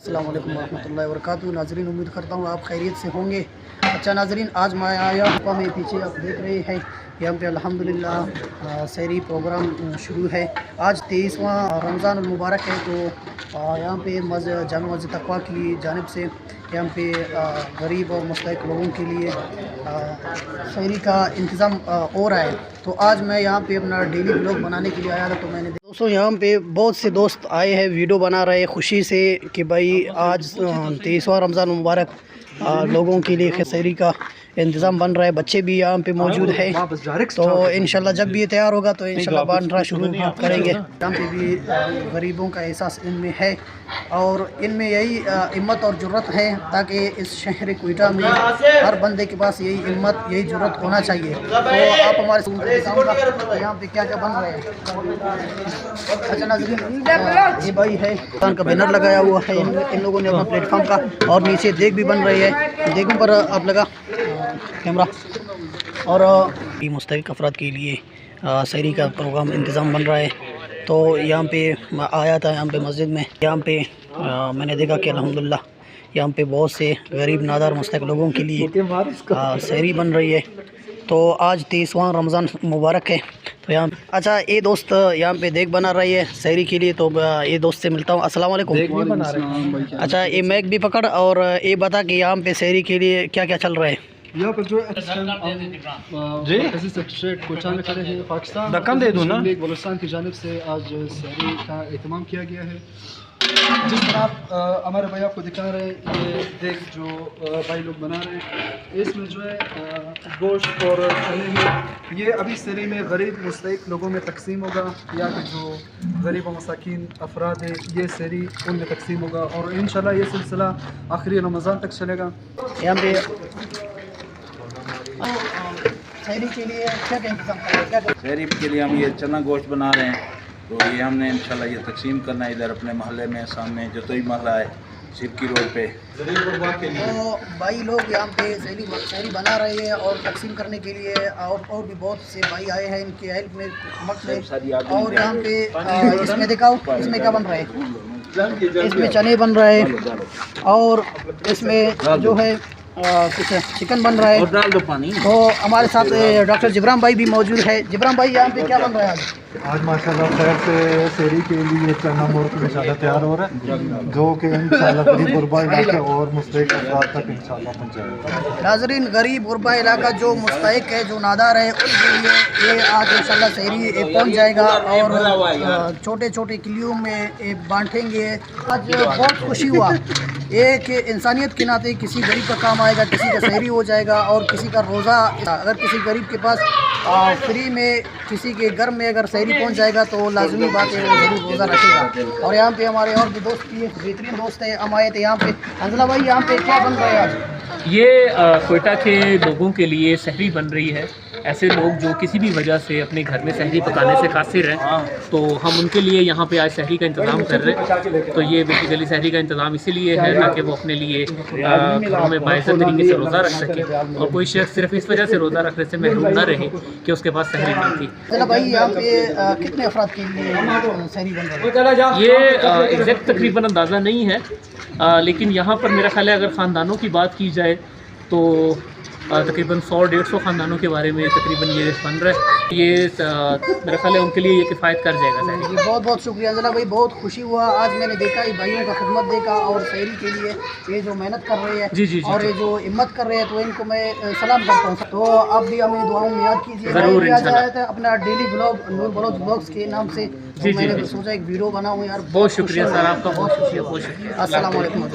السلام علیکم ورحمۃ اللہ وبرکاتہ۔ ناظرین، امید کرتا ہوں آپ خیریت سے ہوں گے۔ اچھا ناظرین، آج میں آیا ہوں، میں پیچھے آپ دیکھ رہے ہیں یہاں پہ الحمدللہ سحری پروگرام شروع ہے۔ آج 23واں رمضان المبارک ہے، تو یہاں پہ جامع مسجد تقویٰ کی جانب سے یہاں پہ غریب اور مستحق لوگوں کے لیے سحری کا انتظام ہو رہا ہے۔ تو آج میں یہاں پہ اپنا ڈیلی ولاگ بنانے کے لیے آیا تھا، تو میں نے دوستوں یہاں پہ بہت سے دوست آئے ہیں، ویڈیو بنا رہے ہیں خوشی سے کہ بھائی آج 23واں رمضان مبارک لوگوں کے لیے سحری کا انتظام بن رہا ہے۔ بچے بھی یہاں پہ موجود ہیں، تو انشاءاللہ جب بھی یہ تیار ہوگا تو انشاءاللہ بانٹنا شروع کریں گے۔ یہاں پہ بھی غریبوں کا احساس ان میں ہے، اور ان میں یہی ہمت اور جرت ہے، تاکہ اس شہر کوئٹہ میں ہر بندے کے پاس یہی ہمت، یہی جرت ہونا چاہیے۔ تو آپ ہمارے ساتھ یہاں پہ کیا کیا بن رہے ہیں۔ اچھا ناظرین، یہ بھائی ہے کا بینر لگایا ہوا ہے ان لوگوں نے اپنا پلیٹ فارم کا، اور نیچے دیگ بھی بن رہی ہے، دیگوں پر آپ لگا کیمرہ، اور مستحق افراد کے لیے سحری کا پروگرام انتظام بن رہا ہے۔ تو یہاں پہ میں آیا تھا، یہاں پہ مسجد میں، یہاں پہ میں نے دیکھا کہ الحمدللہ یہاں پہ بہت سے غریب نادار مستحق لوگوں کے لیے سحری بن رہی ہے۔ تو آج 23واں رمضان مبارک ہے، تو یہاں اچھا یہ دوست یہاں پہ دیگ بنا رہی ہے سحری کے لیے، تو یہ دوست سے ملتا ہوں۔ السلام علیکم۔ اچھا یہ میک بھی پکڑ، اور یہ بتا کہ یہاں پہ سحری کے لیے کیا کیا چل رہا ہے۔ یہاں پر جو پاکستان لیگ بلوچستان کی جانب سے آج سحری کا اہتمام کیا گیا ہے۔ جس طرح آپ ہمارے بھائی آپ کو دکھا رہے ہیں، یہ دیگ جو بھائی لوگ بنا رہے ہیں، اس میں جو ہے گوشت اور چنے ہیں۔ یہ ابھی سحری میں غریب مستحق لوگوں میں تقسیم ہوگا، یا کہ جو غریب و مساکین افراد ہیں یہ سحری ان میں تقسیم ہوگا، اور انشاءاللہ یہ سلسلہ آخری رمضان تک چلے گا۔ یہاں پہ سحری کے لیے کیا کیا انتظام کر رہے ہیں؟ سحری کے لیے ہم یہ چنا گوشت بنا رہے ہیں، تو یہ ہم نے انشاءاللہ یہ تقسیم کرنا ہے ادھر اپنے محلے میں، سامنے جتوئی محلہ ہے سرکی روڈ پہ۔ تو بھائی لوگ یہاں پہ سحری بنا رہے ہیں اور تقسیم کرنے کے لیے، اور بھی بہت سے بھائی آئے ہیں ان کے ہیلپ میں، اور یہاں پہ اس میں دکھاؤ اس میں کیا بن رہا ہے۔ اس میں چنے بن رہا ہے، اور اس میں جو ہے کچھ چکن بن رہا ہے۔ تو ہمارے ساتھ ڈاکٹر جبران بھائی بھی موجود ہے۔ جبران بھائی یہاں پہ کیا بن رہا ہے آج ماشاءاللہ خیر سے سحری کے لیے چنا مرغ انشاءاللہ تیار ہو رہا ہے، جو کہ انشاءاللہ غریب غربا علاقہ اور مستحق افراد تک انشاءاللہ پہنچائے گا۔ ناظرین، غریب غربا علاقہ جو مستحق ہے، جو نادار ہے، ان کے لیے یہ آج انشاءاللہ سحری پہنچ جائے گا، اور چھوٹے چھوٹے کلیوں میں بانٹیں گے۔ آج بہت خوشی ہوا، ایک انسانیت کے ناطے کسی غریب کا کام آئے گا، کسی کا سحری ہو جائے گا، اور کسی کا روزہ، اگر کسی غریب کے پاس فری میں کسی کے گھر میں اگر سحری پہنچ جائے گا تو لازمی بات ہے وہ ضرور روزہ رکھے گا۔ اور یہاں پہ ہمارے اور بھی دوست بھی بہترین دوست ہیں، ہم آئے تھے یہاں پہ۔ حنزلہ بھائی یہاں پہ کیا بن رہا ہے آج؟ یہ کوئٹہ کے لوگوں کے لیے سحری بن رہی ہے۔ ایسے لوگ جو کسی بھی وجہ سے اپنے گھر میں سحری پکانے سے قاصر ہیں، تو ہم ان کے لیے یہاں پہ آج سحری کا انتظام کر رہے ہیں۔ تو یہ بیسیکلی سحری کا انتظام اسی لیے ہے تاکہ وہ اپنے لیے گھروں میں باعزت طریقے سے روزہ رکھ سکے، اور کوئی شخص صرف اس وجہ سے روزہ رکھنے سے محروم نہ رہے کہ اس کے پاس سحری نہیں تھی۔ حنزلہ بھائی یہاں پہ کتنے افراد کے لیے سحری بن رہا ہے؟ یہ ایگزیکٹ تقریباً اندازہ نہیں ہے، لیکن یہاں پر میرا خیال ہے اگر خاندانوں کی بات کی جائے تو تقریباً 100-150 خاندانوں کے بارے میں تقریباً یہ بن رہا ہے۔ یہ میرا خیال ہے ان کے لیے یہ کفایت کر جائے گا سحری۔ بہت بہت شکریہ حنزلہ بھائی، بہت خوشی ہوا آج میں نے دیکھا یہ بھائیوں کا خدمت دیکھا، اور سحری کے لیے یہ جو محنت کر رہے ہیں جی اور یہ جو ہمت کر رہے ہیں، تو ان کو میں سلام کرتا ہوں۔ تو آپ بھی ہمیں دعاؤں میں یاد کیجیے۔ ضرور انشاءاللہ اپنا ڈیلی بلاگ نور بلوچ بلاگس کے نام سے میں نے سوچا ایک ویڈیو بناؤں یار۔ بہت شکریہ سر آپ کا، بہت شکریہ، بہت شکریہ۔ السلام علیکم۔